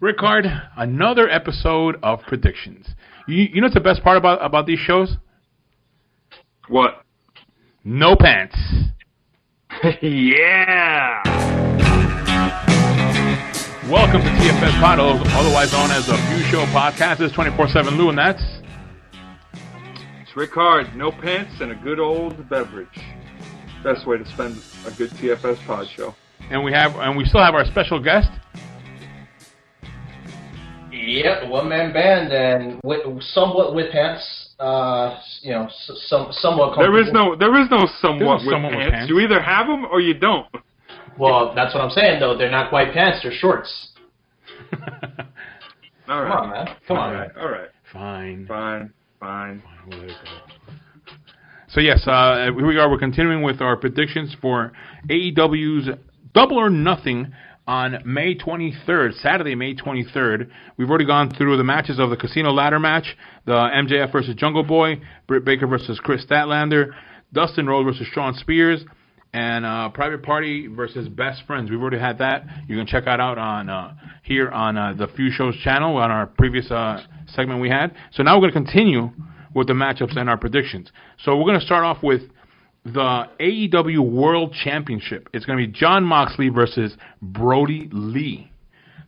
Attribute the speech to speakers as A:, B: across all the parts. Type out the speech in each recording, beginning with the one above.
A: Ric-Hard, another episode of predictions. You know what's the best part about these shows?
B: What?
A: No pants.
B: Yeah!
A: Welcome to TFS Pod, otherwise known as the Few Show Podcast. This is 24/7 Lou, and that's...
B: It's Ric-Hard, no pants, and a good old beverage. Best way to spend a good TFS Pod show.
A: And we still have our special guest.
C: Yep, the One Man Band, and somewhat with pants. Somewhat comfortable.
B: There is no somewhat with pants. You either have them or you don't.
C: Well, that's what I'm saying, though. They're not quite pants, they're shorts.
B: All right.
C: Come on, man. Come on.
B: All right.
A: Fine.
B: We'll let it go.
A: So, yes, here we are. We're continuing with our predictions for AEW's Double or Nothing on May 23rd, Saturday, May 23rd. We've already gone through the matches of the Casino Ladder match, the MJF versus Jungle Boy, Britt Baker versus Chris Statlander, Dustin Rhodes versus Shawn Spears, and Private Party versus Best Friends. We've already had that. You can check that out on here on the Few Shows channel on our previous segment we had. So now we're going to continue with the matchups and our predictions. So we're going to start off with the AEW World Championship. It's going to be Jon Moxley versus Brody Lee.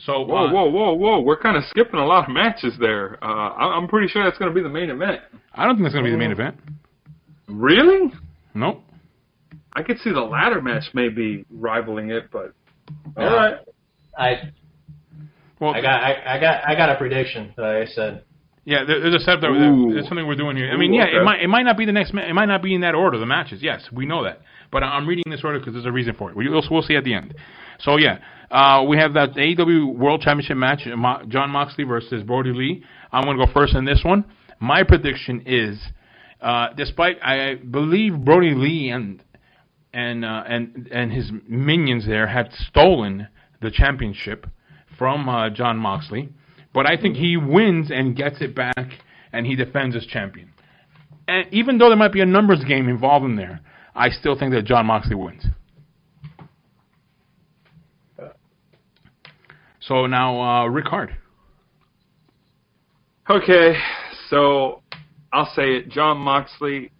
A: So
B: whoa! We're kind of skipping a lot of matches there. I'm pretty sure that's going to be the main event.
A: I don't think that's going to be the main event.
B: Really?
A: Nope.
B: I could see the ladder match maybe rivaling it, but all right.
C: I got a prediction that I said.
A: Yeah, there's a setup. There's something we're doing here. I mean, okay. It might not be the next. It might not be in that order. The matches, yes, we know that. But I'm reading this order because there's a reason for it. We'll see at the end. So yeah, we have that AEW World Championship match: Jon Moxley versus Brody Lee. I'm going to go first in this one. My prediction is, despite I believe Brody Lee and his minions there had stolen the championship from Jon Moxley. But I think he wins and gets it back, and he defends as champion. And even though there might be a numbers game involved in there, I still think that Jon Moxley wins. So now, Ric-Hard.
B: Okay, so I'll say it. Jon Moxley,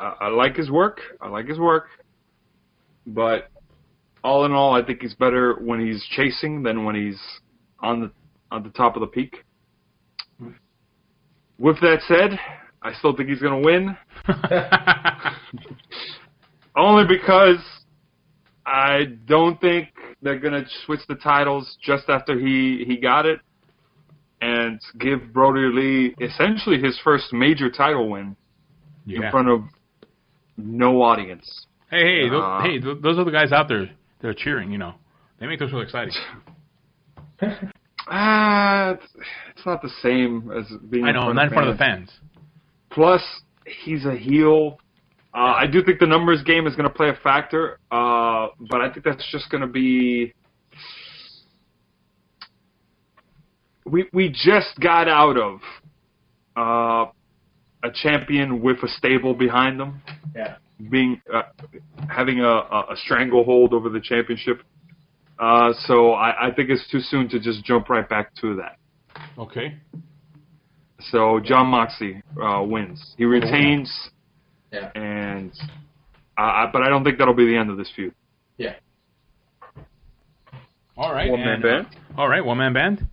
B: I like his work. But all in all, I think he's better when he's chasing than when he's on the top of the peak. With that said, I still think he's going to win. Only because I don't think they're going to switch the titles just after he got it and give Brody Lee essentially his first major title win in front of no audience.
A: Hey, those are the guys out there that are cheering, you know. They make those really exciting.
B: It's not the same as being
A: not in front of the fans.
B: Plus, he's a heel. I do think the numbers game is going to play a factor, but I think that's just going to be... We just got out of a champion with a stable behind them.
C: Yeah.
B: Having a stranglehold over the championship. So I think it's too soon to just jump right back to that.
A: Okay.
B: So Jon Moxley wins. He retains,
C: yeah.
B: But I don't think that'll be the end of this feud.
C: Yeah.
A: All right.
B: One-man band.
A: All right, one-man band.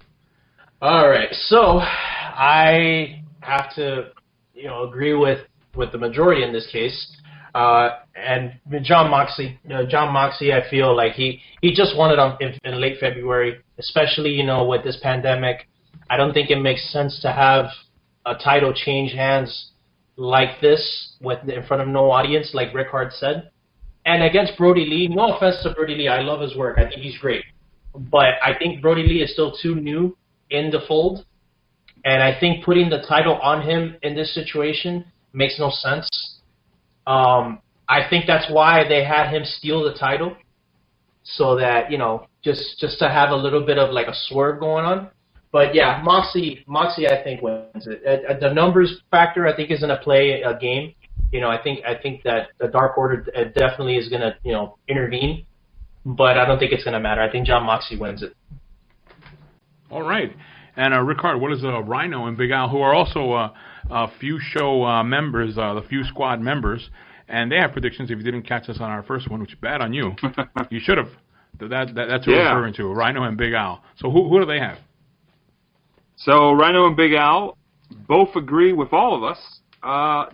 C: All right. So I have to, agree with the majority in this case. And Jon Moxley, I feel like he just won it in late February, especially, with this pandemic. I don't think it makes sense to have a title change hands like this in front of no audience, like Ric-Hard said. And against Brody Lee, no offense to Brody Lee, I love his work. I think he's great. But I think Brody Lee is still too new in the fold. And I think putting the title on him in this situation makes no sense. I think that's why they had him steal the title, so that, just to have a little bit of like a swerve going on. But yeah, Moxley I think wins it. The numbers factor I think is going to play a game. I think that the Dark Order definitely is going to intervene, but I don't think it's going to matter. I think Jon Moxley wins it.
A: All right. And Ric-Hard, what is Rhino and Big Al, who are also few show members, the few squad members, and they have predictions. If you didn't catch us on our first one, which is bad on you, you should have. That's who we're referring to, Rhino and Big Al. So who do they have?
B: So Rhino and Big Al both agree with all of us.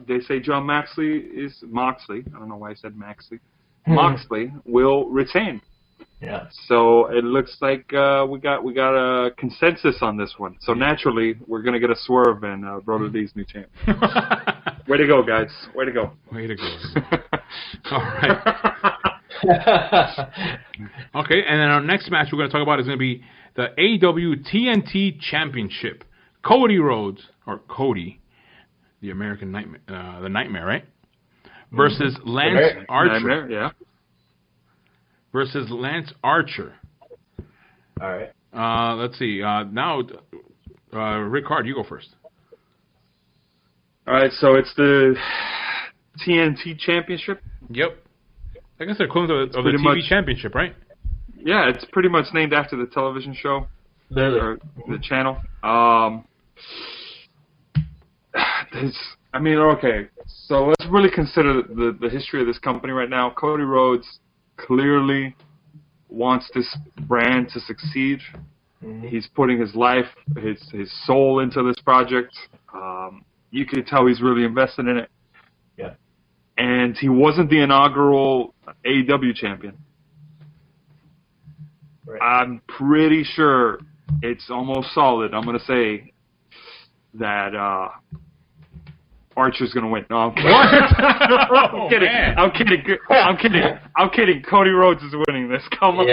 B: They say John Moxley. I don't know why I said Moxley. Moxley will retain.
C: Yeah. So
B: it looks like we got a consensus on this one. So naturally, we're gonna get a swerve in Brother D's new champ. Way to go, guys! Way to go!
A: Way to go! All right. Okay, and then our next match we're gonna talk about is gonna be the AEW TNT Championship. Cody Rhodes, or Cody, the American Nightmare, the Nightmare, right? Versus Lance Archer.
B: Nightmare, yeah.
A: Versus Lance Archer.
C: All right.
A: Let's see. Now, Ric-Hard, you go first.
B: All right, so it's the TNT Championship.
A: Yep. I guess they're equivalent of the TV Championship, right?
B: Yeah, it's pretty much named after the television show. Or the channel. Okay. So let's really consider the history of this company right now. Cody Rhodes clearly wants this brand to succeed. Mm-hmm. He's putting his life, his soul into this project. You can tell he's really invested in it.
C: Yeah.
B: And he wasn't the inaugural AEW champion. Right. I'm pretty sure it's almost solid. I'm going to say that Archer's going to win. No, I'm kidding. I'm kidding. I'm kidding. I'm kidding. I'm kidding. Cody Rhodes is winning this. Come on.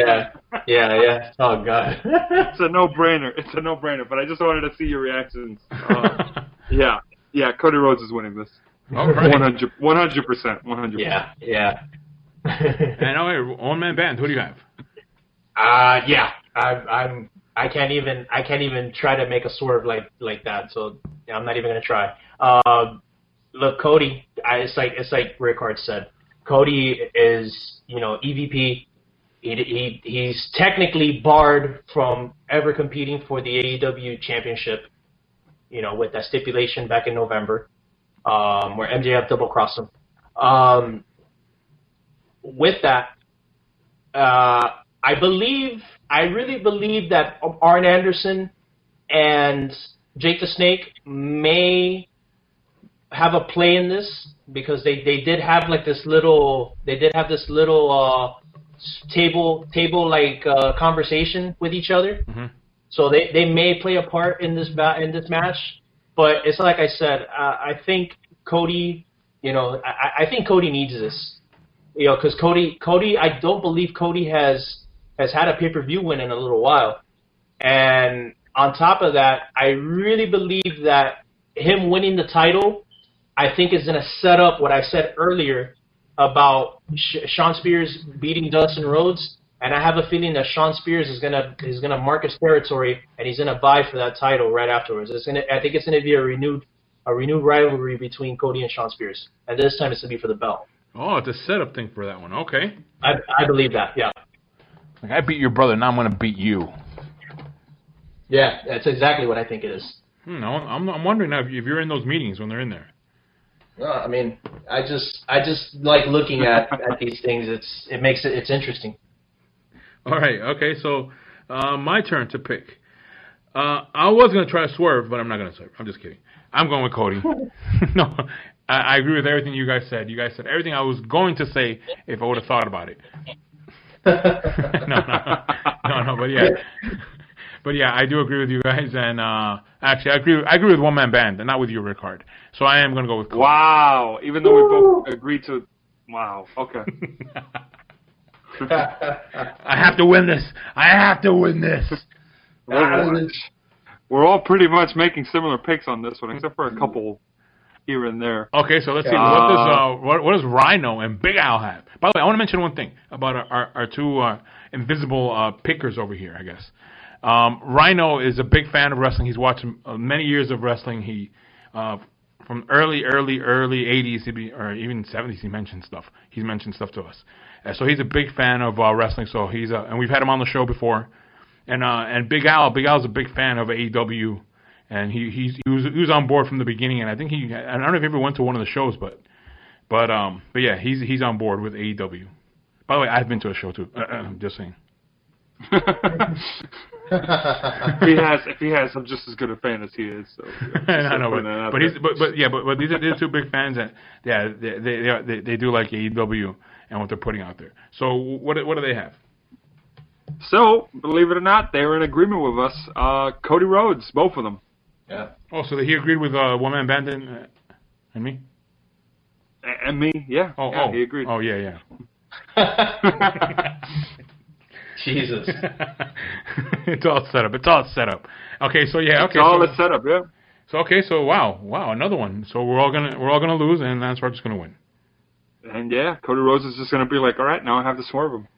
C: Yeah. Oh, God.
B: It's a no-brainer. But I just wanted to see your reactions. Yeah. Cody Rhodes is winning this.
A: All right.
B: 100%.
C: Yeah.
A: And okay, One Man Band. Who do you have?
C: Yeah. I can't even try to make a swerve like that. So I'm not even gonna try. Look, Cody. It's like Ric-Hard said. Cody is EVP. He's technically barred from ever competing for the AEW championship. With that stipulation back in November, where MJF double crossed him. With that, I really believe that Arn Anderson and Jake the Snake may have a play in this because they did have this little table like conversation with each other. Mm-hmm. So they may play a part in this match, but it's like I said. I think Cody, I think Cody needs this, because Cody, I don't believe Cody has had a pay-per-view win in a little while, and on top of that, I really believe that him winning the title, I think is going to set up what I said earlier about Shawn Spears beating Dustin Rhodes. And I have a feeling that Shawn Spears is gonna mark his territory, and he's gonna vie for that title right afterwards. I think it's gonna be a renewed rivalry between Cody and Shawn Spears, and this time it's gonna be for the belt.
A: Oh, it's a setup thing for that one. Okay.
C: I believe that. Yeah.
A: Like, I beat your brother, now I'm gonna beat you.
C: Yeah, that's exactly what I think it is.
A: No, I'm wondering now if you're in those meetings when they're in there.
C: No, I mean, I just like looking at these things. It's interesting.
A: All right, okay, so my turn to pick. I was going to try to swerve, but I'm not going to swerve. I'm just kidding. I'm going with Cody. No, I agree with everything you guys said. You guys said everything I was going to say if I would have thought about it. No, but yeah. But yeah, I do agree with you guys, and actually, I agree with One Man Band, and not with you, Ric-Hard. So I am going to go with Cody.
B: Wow, even though we both agreed to... Wow, okay.
A: I have to win this.
B: We're all pretty much making similar picks on this one, except for a couple here and there.
A: Okay, so let's see. What does Rhino and Big Al have? By the way, I want to mention one thing about our two invisible pickers over here, I guess. Rhino is a big fan of wrestling. He's watched many years of wrestling. He from early 80s, or even 70s, he mentioned stuff. He's mentioned stuff to us. So he's a big fan of wrestling. So and we've had him on the show before. And Big Al's a big fan of AEW, and he was on board from the beginning. And I think I don't know if he ever went to one of the shows, but yeah, he's on board with AEW. By the way, I've been to a show too. Just saying.
B: if he has, I'm just as good a fan as he is. So,
A: I know, but these are two big fans, and yeah, they do like AEW and what they're putting out there. So what do they have?
B: So believe it or not, they were in agreement with us. Cody Rhodes, both of them.
C: Yeah.
A: Oh, so he agreed with One Man Band and me.
B: And me, yeah. He agreed.
A: Oh, yeah.
C: Jesus.
A: It's all set up. Okay, so yeah, okay.
B: It's set up, yeah.
A: So wow, another one. So we're all gonna lose, and Lance Archer's gonna win.
B: And yeah, Cody Rhodes is just gonna be like, all right, now I have to swerve him.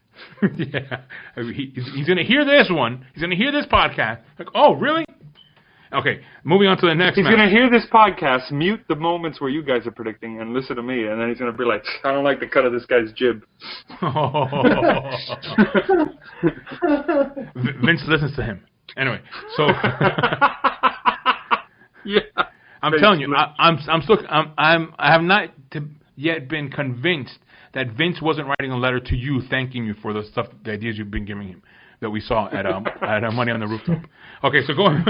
A: Yeah, he's gonna hear this one. He's gonna hear this podcast. Like, oh, really? Okay, moving on to the next.
B: He's
A: match.
B: gonna hear this podcast, mute the moments where you guys are predicting, and listen to me, and then he's gonna be like, I don't like the cut of this guy's jib.
A: Vince listens to him. Anyway, so
B: yeah,
A: I'm telling you, I have not yet been convinced that Vince wasn't writing a letter to you thanking you for the stuff, the ideas you've been giving him that we saw at Money on the Rooftop. Okay, so going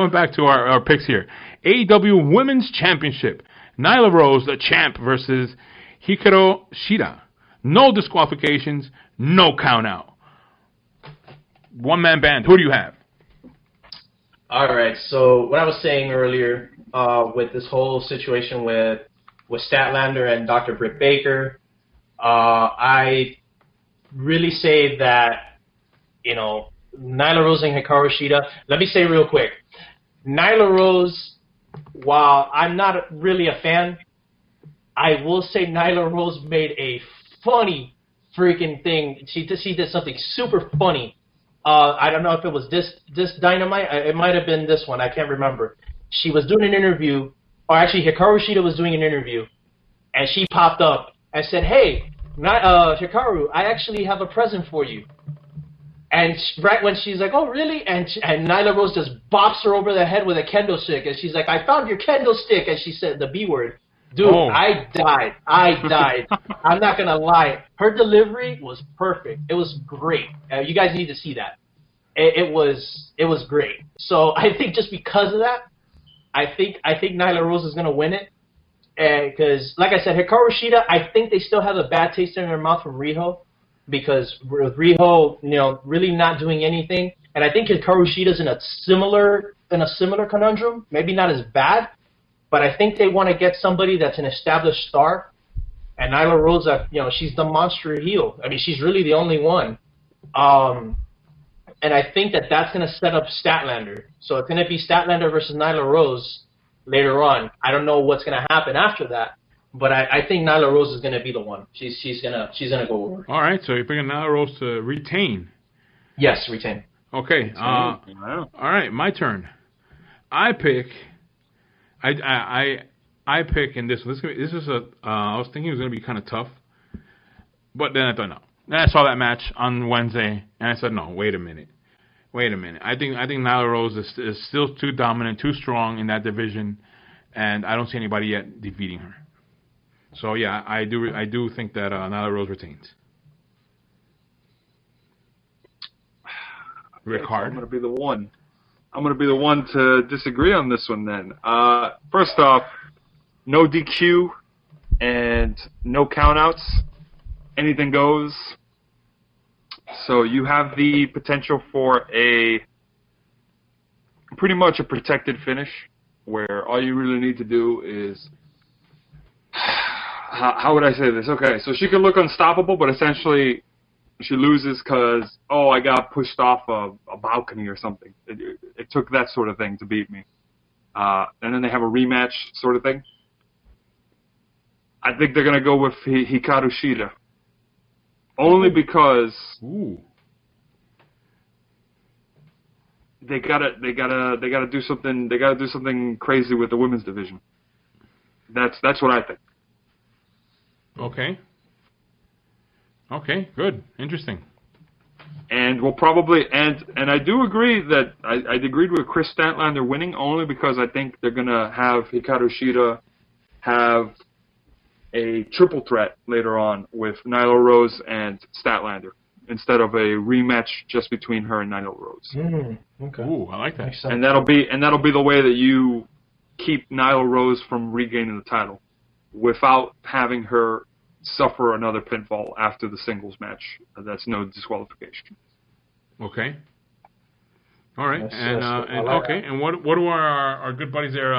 A: back to our picks here. AEW Women's Championship. Nyla Rose, the champ, versus Hikaru Shida. No disqualifications, no count out. One Man Band. Who do you have?
C: All right. So what I was saying earlier with this whole situation with Statlander and Dr. Britt Baker, I really say that, Nyla Rose and Hikaru Shida. Let me say real quick, Nyla Rose, while I'm not really a fan, I will say Nyla Rose made a funny freaking thing. She did something super funny. I don't know if it was this Dynamite. It might have been this one. I can't remember. She was doing an interview, or actually Hikaru Shida was doing an interview, and she popped up and said, "Hey, Hikaru, I actually have a present for you." And right when she's like, "Oh, really?" And Nyla Rose just bops her over the head with a kendo stick, and she's like, "I found your kendo stick," and she said the B word. Dude, oh. I died. I'm not gonna lie. Her delivery was perfect. It was great. You guys need to see that. It was great. So I think just because of that, I think Nyla Rose is gonna win it. Because, like I said, Hikaru Shida, I think they still have a bad taste in their mouth from Riho. Because with Riho, really not doing anything, and I think Hikaru Shida's in a similar conundrum. Maybe not as bad, but I think they want to get somebody that's an established star. And Nyla Rose, she's the monster heel. I mean, she's really the only one. And I think that's going to set up Statlander. So it's going to be Statlander versus Nyla Rose later on. I don't know what's going to happen after that. But I think Nyla Rose is going to be the one. She's gonna go over.
A: All right, so you're picking Nyla Rose to retain.
C: Yes, retain.
A: Okay. All right, my turn. I pick. I pick in this. This is a. I was thinking it was going to be kind of tough, but then I thought no. Then I saw that match on Wednesday, and I said no. Wait a minute. I think Nyla Rose is still too dominant, too strong in that division, and I don't see anybody yet defeating her. So yeah, I do think that Nyla Rose retains. Ric-Hard.
B: I'm going to be the one. I'm going to be the one to disagree on this one then. First off, no DQ and no countouts. Anything goes. So you have the potential for pretty much a protected finish, where all you really need to do is. How would I say this? Okay, so she could look unstoppable, but essentially she loses because, I got pushed off a balcony or something. It took that sort of thing to beat me. And then they have a rematch sort of thing. I think they're going to go with Hikaru Shida. Only because they gotta do something. They gotta do something crazy with the women's division. That's what I think.
A: Okay, good. Interesting.
B: And we'll probably and I do agree that I agreed with Chris Statlander winning only because I think they're gonna have Hikaru Shida have a triple threat later on with Nyla Rose and Statlander instead of a rematch just between her and Nyla Rose.
C: Okay.
A: Ooh, I like that.
B: And that'll be the way that you keep Nyla Rose from regaining the title without having her suffer another pinfall after the singles match. That's no disqualification.
A: Okay. All right. And
C: like
A: okay. And what do our good buddies there,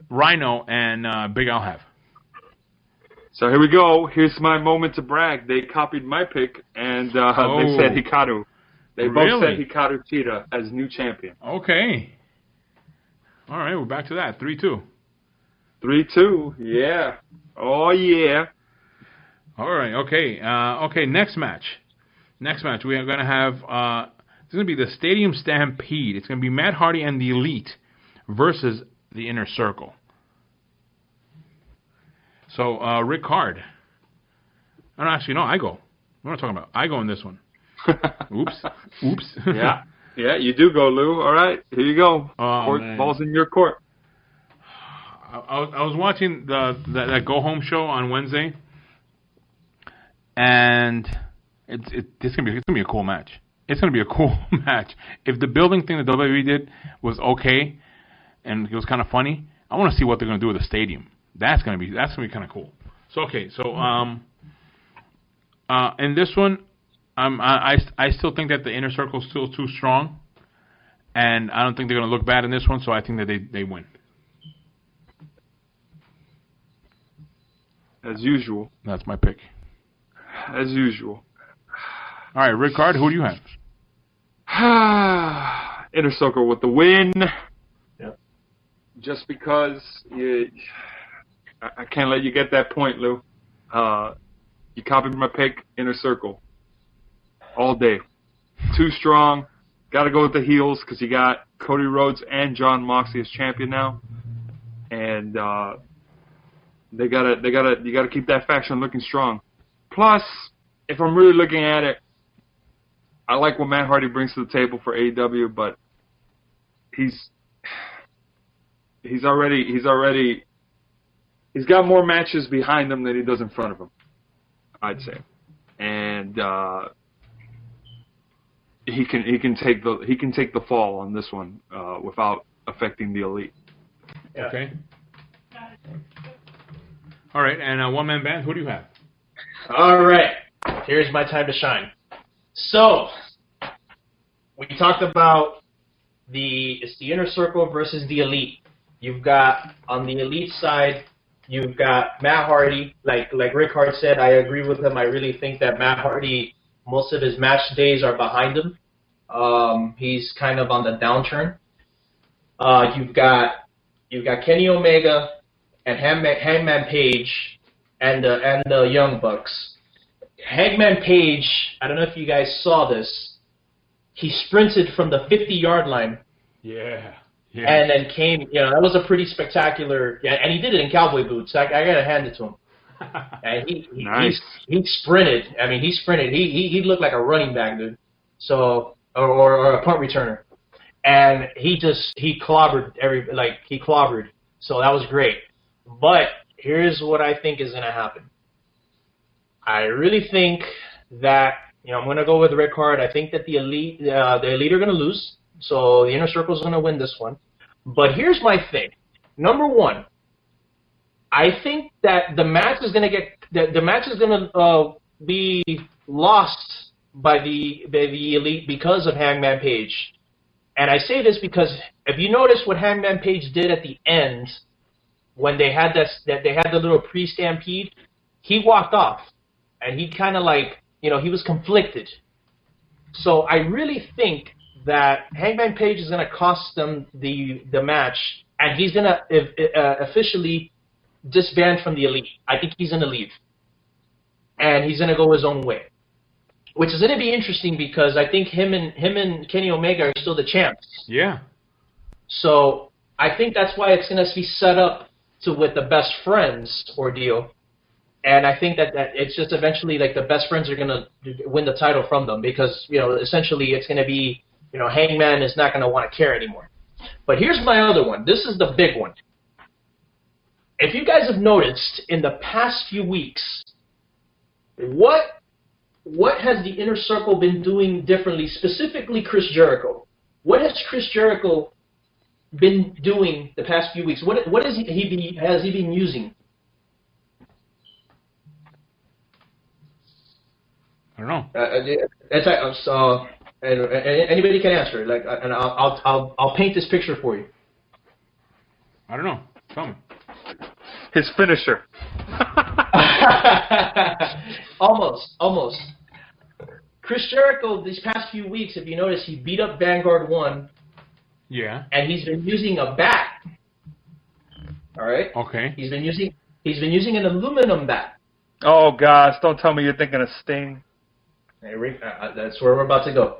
A: Rhino and Big Al have?
B: So here we go. Here's my moment to brag. They copied my pick, and they said Hikaru. They both said Hikaru Shida as new champion.
A: Okay. All right. We're back to that. 3-2.
B: 3-2. Yeah. Oh yeah.
A: All right. Okay. Okay. Next match. We are going to have. It's going to be the Stadium Stampede. It's going to be Matt Hardy and the Elite versus the Inner Circle. So Ric-Hard. Oh, no, actually, no. I go. What am I talking about? I go in this one. Oops.
B: Yeah. You do go, Lou. All right. Here you go. Ball's in your court.
A: I was watching that Go Home show on Wednesday, and it's gonna be a cool match. It's gonna be a cool match. If the building thing that WWE did was okay, and it was kind of funny, I want to see what they're gonna do with the stadium. That's gonna be kind of cool. So in this one, I still think that the Inner Circle is still too strong, and I don't think they're gonna look bad in this one. So I think that they win.
B: As usual.
A: That's my pick.
B: As usual.
A: All right, Ric-Hard, who do you have?
B: Inner Circle with the win.
C: Yep.
B: Just because I can't let you get that point, Lou. You copied my pick, Inner Circle. All day. Too strong. Got to go with the heels because you got Cody Rhodes and Jon Moxley as champion now. And you gotta keep that faction looking strong. Plus, if I'm really looking at it, I like what Matt Hardy brings to the table for AEW, but he's got more matches behind him than he does in front of him, I'd say. And he can take the fall on this one without affecting the Elite.
C: Yeah.
A: Okay. All right, and One Man Band, who do you have?
C: All right, here's my time to shine. So, we talked about it's the Inner Circle versus the Elite. You've got, on the Elite side, you've got Matt Hardy. Like Ric-Hard said, I agree with him. I really think that Matt Hardy, most of his match days are behind him. He's kind of on the downturn. You've got Kenny Omega and Hangman Page and the Young Bucks. Hangman Page, I don't know if you guys saw this. He sprinted from the 50-yard line.
A: Yeah.
C: And then came, that was a pretty spectacular, and he did it in cowboy boots. I got to hand it to him. And
B: Nice.
C: he sprinted. I mean, he sprinted. He looked like a running back, dude. So, or a punt returner. And he clobbered he clobbered. So that was great. But here's what I think is going to happen. I really think that, I'm going to go with Ric-Hard. I think that the Elite are going to lose. So the Inner Circle is going to win this one. But here's my thing. Number one, I think that the match is going to be lost by the Elite because of Hangman Page. And I say this because if you notice what Hangman Page did at the end, when they had the little pre-stampede, he walked off, and he kind of he was conflicted. So I really think that Hangman Page is going to cost them the match, and he's going to officially disband from the Elite. I think he's going to leave, and he's going to go his own way, which is going to be interesting because I think him and Kenny Omega are still the champs.
A: Yeah.
C: So I think that's why it's going to be set up with the best friends ordeal, And I think that it's just eventually like the best friends are going to win the title from them because, essentially it's going to be, Hangman is not going to want to care anymore. But here's my other one. This is the big one. If you guys have noticed in the past few weeks, what has the Inner Circle been doing differently, specifically Chris Jericho? What has Chris Jericho been doing the past few weeks? What has he been using?
A: I don't know.
C: Anybody can answer. And I'll paint this picture for you.
A: I don't know. Tell me.
B: His finisher.
C: Almost. Chris Jericho, these past few weeks, if you notice, he beat up Vanguard 1.
A: Yeah.
C: And he's been using a bat. All right.
A: Okay.
C: He's been using an aluminum bat.
B: Oh gosh! Don't tell me you're thinking of Sting.
C: Hey, Rick, that's where we're about to go.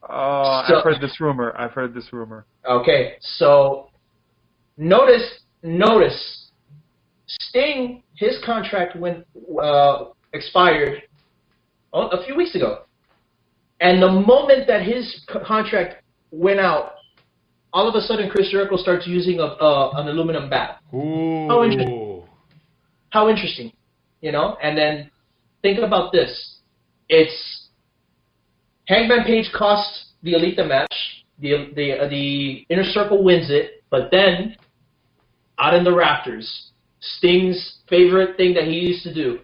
B: Oh, I've heard this rumor.
C: Okay, so notice, Sting, his contract expired a few weeks ago, and the moment that his contract went out, all of a sudden Chris Jericho starts using an aluminum bat.
A: Ooh.
C: How interesting, And then think about this. It's Hangman Page costs the Elite the match. The Inner Circle wins it, but then out in the rafters, Sting's favorite thing that he used to do,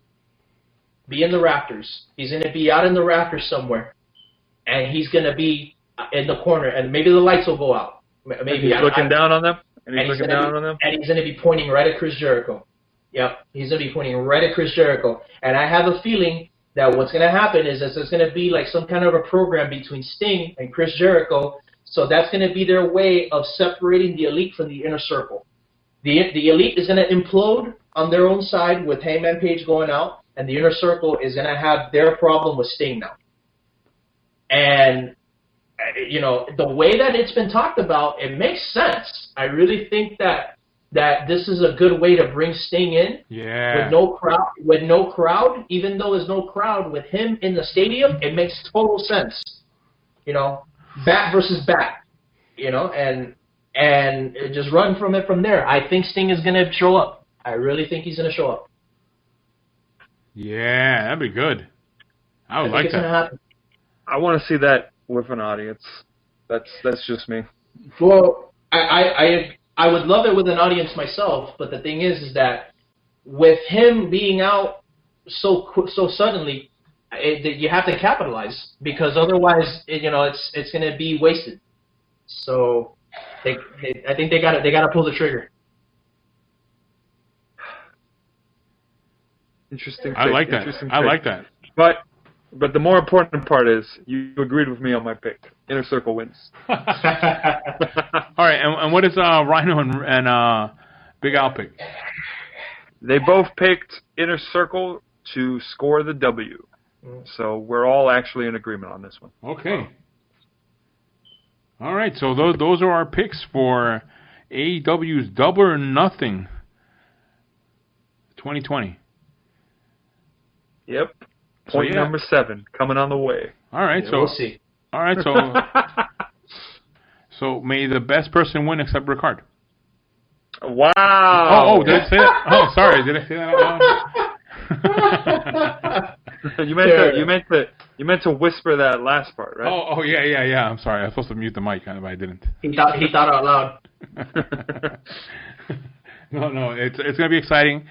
C: be in the rafters. He's going to be out in the rafters somewhere, and he's going to be in the corner, and maybe the lights will go out. Maybe
B: he's looking down on them. And he's going
C: to be pointing right at Chris Jericho. Yep, he's going to be pointing right at Chris Jericho, and I have a feeling that what's going to happen is that there's going to be like some kind of a program between Sting and Chris Jericho. So that's going to be their way of separating the Elite from the Inner Circle. The Elite is going to implode on their own side with Hangman Page going out, and the Inner Circle is going to have their problem with Sting now. And, the way that it's been talked about, it makes sense. I really think that this is a good way to bring Sting in.
A: Yeah.
C: With no crowd, even though there's no crowd, with him in the stadium, it makes total sense. Bat versus bat. And just run from it from there. I think Sting is going to show up. I really think he's going to show up.
A: Yeah, that'd be good. I would like
C: it's
A: that.
C: Gonna happen.
B: I want to see that with an audience. That's just me.
C: Well, I would love it with an audience myself, but the thing is that with him being out so suddenly, you have to capitalize because otherwise, it's going to be wasted. So, I think they got to pull the trigger.
B: Interesting.
A: I like that. I like that.
B: But the more important part is you agreed with me on my pick. Inner Circle wins.
A: All right, and what is Rhino and Big Al pick?
B: They both picked Inner Circle to score the W. So we're all actually in agreement on this one.
A: Okay. All right, so those are our picks for AEW's Double or Nothing 2020.
B: Yep. Point number 7 coming on the way.
A: All right,
C: yeah,
A: so
C: we'll see.
A: All right, so may the best person win except Ric-Hard.
B: Wow.
A: Oh, did I say that? Oh, sorry, did I say that out loud?
B: You meant to whisper that last part, right?
A: Oh, yeah. I'm sorry. I was supposed to mute the mic, but I didn't.
C: He thought out loud.
A: No, it's gonna be exciting.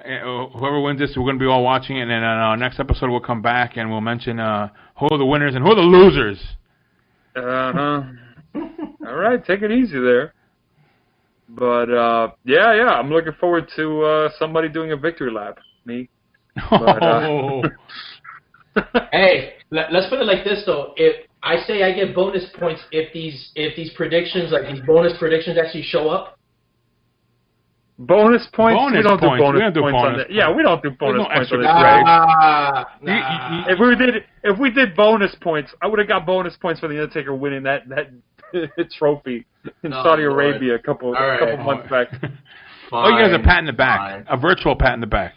A: Whoever wins this, we're going to be all watching it, and then on our next episode we'll come back and we'll mention who are the winners and who are the losers.
B: All right, take it easy there. But, yeah, I'm looking forward to somebody doing a victory lap. Me. But,
C: Hey, let's put it like this, though. If I say I get bonus points if these predictions, like these bonus predictions actually show up.
B: Bonus points? We don't do bonus points on that. Yeah, we don't do bonus points on this. If we did bonus points, I would have got bonus points for the Undertaker winning that trophy in Saudi Arabia a couple months back. fine.
A: Oh, you guys a pat in the back.
B: Fine.
A: A virtual pat in the back.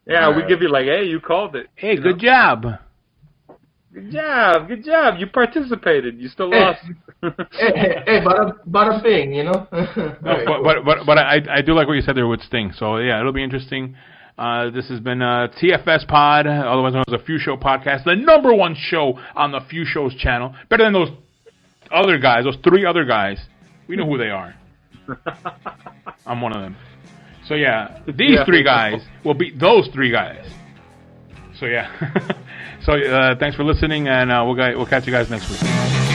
B: Yeah, we give you like, hey, you called it.
A: Hey, good job.
B: Good job. You participated. You still lost.
C: hey, bada bing, you know.
A: But I do like what you said there with Sting. So yeah, it'll be interesting. This has been TFS Pod, otherwise known as the Few Show Podcast, the #1 show on the Few Shows channel. Better than those other guys, those 3 other guys. We know who they are. I'm one of them. So yeah, these 3 guys will beat those 3 guys. So yeah. So thanks for listening, and we'll catch you guys next week.